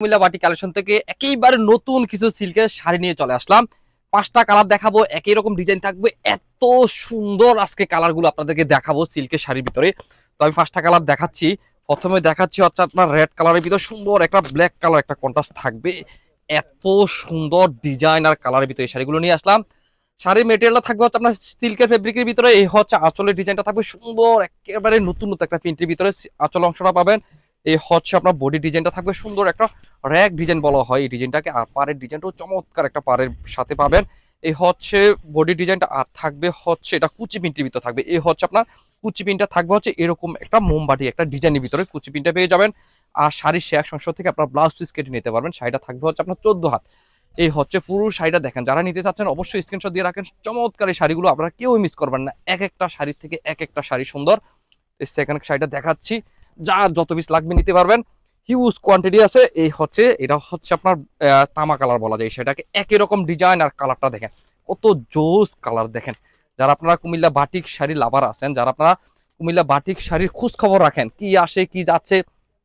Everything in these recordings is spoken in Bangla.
কুমিল্লা বাটি কালেকশন থেকে একেবারে নতুন কিছু সিল্কের শাড়ি নিয়ে চলে আসলাম। 5টা কালার দেখাবো, একই রকম ডিজাইন থাকবে। এত সুন্দর আজকে কালারগুলো আপনাদেরকে দেখাবো সিল্কের শাড়ির ভিতরে। তো আমি 5টা কালার দেখাচ্ছি। প্রথমে দেখাচ্ছি হচ্ছে আপনার রেড কালারের ভিতরে সুন্দর একটা ব্ল্যাক কালার একটা কন্ট্রাস্ট থাকবে। এত সুন্দর ডিজাইন আর কালারের ভিতরে এই শাড়িগুলো নিয়ে আসলাম। শাড়ির মেটেরিয়ালটা থাকবে হচ্ছে আপনার সিল্কের ফেব্রিকের ভিতরে। এই হচ্ছে আঁচলের ডিজাইনটা থাকবে সুন্দর, একেবারে নতুন নতুন একটা প্রিন্টের ভিতরে আঁচল অংশটা পাবেন। এই হচ্ছে আপনার বডি ডিজাইনটা থাকবে সুন্দর একটা র‍্যাক ডিজাইন বলা হয় এই ডিজাইনটাকে। আর পাড়ের ডিজাইনটাও চমৎকার একটা পাড়ের সাথে পাবেন। এই হচ্ছে বডি ডিজাইনটা। আর থাকবে হচ্ছে এটা কুচি প্রিন্টের ভিতরে থাকবে। এই হচ্ছে আপনার কুচি প্রিন্টটা থাকবে হচ্ছে এরকম একটা মোমবাটি একটা ডিজাইনের ভিতরে কুচি প্রিন্টটা পেয়ে যাবেন। আর শাড়ির শেষ অংশ থেকে আপনার ব্লাউজ পিস কেটে নিতে পারবেন। শাড়িটা থাকবে হচ্ছে আপনার 14 হাত। এই হচ্ছে পুরো শাড়িটা দেখেন, যারা নিতে চাচ্ছেন অবশ্যই স্ক্রিনশট দিয়ে রাখেন। চমৎকার এই শাড়িগুলো আপনারা কেউ মিস করবেন না, এক একটা শাড়ির থেকে এক একটা শাড়ি সুন্দর। এই সেকেন্ড শাড়িটা দেখাচ্ছি, যা যত পিস লাগবে নিতে পারবেন, হিউজ কোয়ান্টিটি আছে। এই হচ্ছে এটা হচ্ছে আপনার তামা কালার বলা যায় সেটাকে। একই রকম ডিজাইন আর কালারটা দেখেন কত জোস কালার দেখেন। যারা আপনারা কুমিল্লা বাটিক শাড়ি লাভার আছেন, যারা আপনারা কুমিল্লা বাটিক শাড়ির খোঁজ খবর রাখেন, কি আসে কি যাচ্ছে,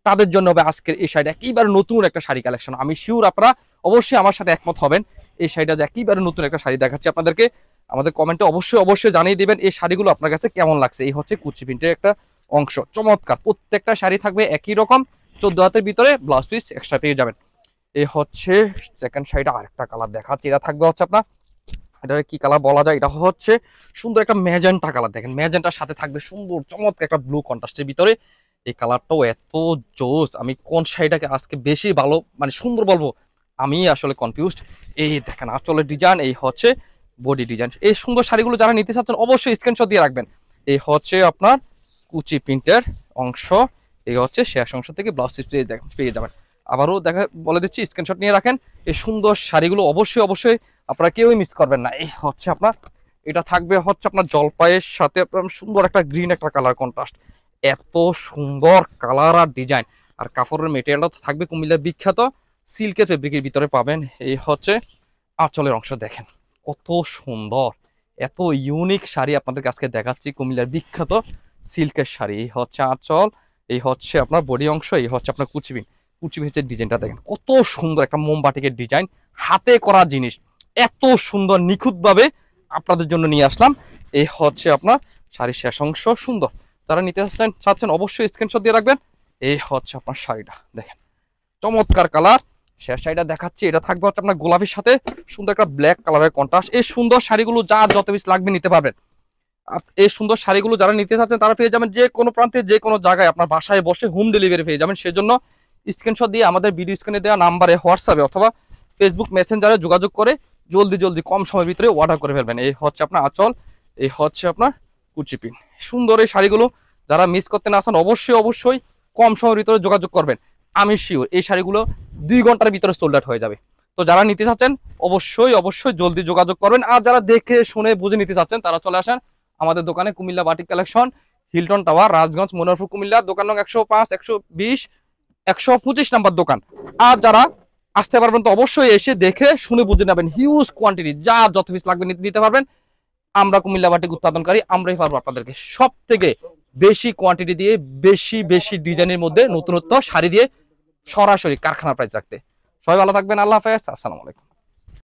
তাদের জন্য হবে আজকের এই শাড়িটা। একেবারে নতুন একটা শাড়ি কালেকশন। আমি শিওর আপনারা অবশ্যই আমার সাথে একমত হবেন। এই শাড়িটা যে একেবারে নতুন একটা শাড়ি দেখাচ্ছি আপনাদেরকে, আমাদের কমেন্টে অবশ্যই জানিয়ে দিবেন এই শাড়িগুলো আপনার কাছে কেমন লাগছে। এই হচ্ছে কুচি প্রিন্টের একটা অংশ, চমৎকার। প্রত্যেকটা শাড়ি থাকবে একই রকম 14 হাতের ভিতরে, ব্লাউজ পিস এক্সট্রা পেয়ে যাবেন। এই হচ্ছে সেকেন্ড শাড়িটা। আরেকটা কালার দেখাচ্ছি, এটা থাকবে হচ্ছে আপনার, এটা কি কালার বলা যায়, এটা হচ্ছে সুন্দর একটা ম্যাজেন্টা কালার দেখেন। ম্যাজেন্টার সাথে থাকবে সুন্দর চমৎকার একটা ব্লু কন্ট্রাস্টের ভিতরে। এই কালারটাও এত জোস, আমি কোন শাড়িটাকে আজকে বেশি ভালো মানে সুন্দর বলবো আমি আসলে কনফিউজড। এই দেখেন আঁচলের ডিজাইন, এই হচ্ছে বডি ডিজাইন। এই সুন্দর শাড়িগুলো যারা নিতে চাচ্ছেন অবশ্যই স্ক্রিনশট দিয়ে রাখবেন। এই হচ্ছে আপনার কুচি প্রিন্টের অংশ। এই হচ্ছে শেষ অংশ থেকে ব্লাউজ পিস পেয়ে যাবেন। আবারও বলে দিচ্ছি, স্ক্রিনশট নিয়ে রাখেন। এই সুন্দর শাড়িগুলো অবশ্যই আপনারা কেউই মিস করবেন না। এই হচ্ছে আপনার, এটা থাকবে হচ্ছে আপনার জলপাইয়ের সাথে আপনার সুন্দর একটা গ্রিন একটা কালার কন্ট্রাস্ট। এত সুন্দর কালার আর ডিজাইন। আর কাপড়ের মেটেরিয়ালটা তো থাকবে কুমিল্লার বিখ্যাত সিল্কের ফেব্রিকের ভিতরে পাবেন। এই হচ্ছে আঁচলের অংশ দেখেন কত সুন্দর, এত ইউনিক শাড়ি আপনাদের কাছে দেখাচ্ছি। কুমিল্লার বিখ্যাত সিল্কের শাড়ি। এই হচ্ছে আঁচল, এই হচ্ছে আপনার বডি অংশ, এই হচ্ছে আপনার কুচিবিনের ডিজাইনটা দেখেন কত সুন্দর একটা মোমবাটিকের ডিজাইন, হাতে করা জিনিস। এত সুন্দর নিখুঁতভাবে আপনাদের জন্য নিয়ে আসলাম। এই হচ্ছে আপনার শাড়ির শেষ অংশ সুন্দর। যারা নিতে চাচ্ছেন অবশ্যই স্ক্রিনশট দিয়ে রাখবেন। এই হচ্ছে আপনার শাড়িটা দেখেন, চমৎকার কালার। শেষ শাড়িটা দেখাচ্ছি, এটা থাকবে হচ্ছে আপনার গোলাপির সাথে সুন্দর একটা ব্ল্যাক কালারের কন্ট্রাস্ট। এই সুন্দর শাড়িগুলো যা যত পিস লাগবে নিতে পারবেন। এই সুন্দর শাড়িগুলো যারা নিতে চাচ্ছেন তারা পেয়ে যাবেন যে কোনো প্রান্তে যে কোনো জায়গায়, আপনার বাসায় বসে হোম ডেলিভারি পেয়ে যাবেন। সেজন্য স্ক্রিনশট দিয়ে আমাদের ভিডিও স্ক্রিনে দেওয়া নাম্বারে হোয়াটসঅ্যাপে অথবা ফেসবুক মেসেঞ্জারে যোগাযোগ করে জলদি কম সময়ের ভিতরে অর্ডার করে ফেলবেন। এই হচ্ছে আপনার আঁচল, এই হচ্ছে আপনার কুচিপিন। সুন্দর এই শাড়িগুলো যারা মিস করতে না আসেন অবশ্যই কম সময়ের ভিতরে যোগাযোগ করবেন। আমি শিওর এই শাড়িগুলো 2 ঘন্টার ভিতরে সোল্ড আউট হয়ে যাবে। তো যারা নিতে চাচ্ছেন অবশ্যই জলদি যোগাযোগ করবেন। আর যারা দেখে শুনে বুঝে নিতে চাচ্ছেন তারা চলে আসেন আমাদের দোকানে, Comilla batik collection, Hilton tower, Rajganj, Manoharpur, Comilla. দোকান নং 105, 120, 125 নাম্বার দোকান। আর যারা আসতে পারবেন তো অবশ্যই এসে দেখে শুনে বুঝে নেবেন। হিউজ কোয়ান্টিটি, যা যত পিস লাগবে নিতে পারবেন। আমরা কুমিল্লা বাটিক উৎপাদনকারী, আমরাই পারবো আপনাদেরকে সব থেকে বেশি কোয়ান্টিটি দিয়ে বেশি ডিজাইনের মধ্যে নতুনত্ব শাড়ি দিয়ে সরাসরি কারখানা প্রাইস রাখতে। সবাই ভালো থাকবেন, আল্লাহ হাফেজ, আসসালামু আলাইকুম।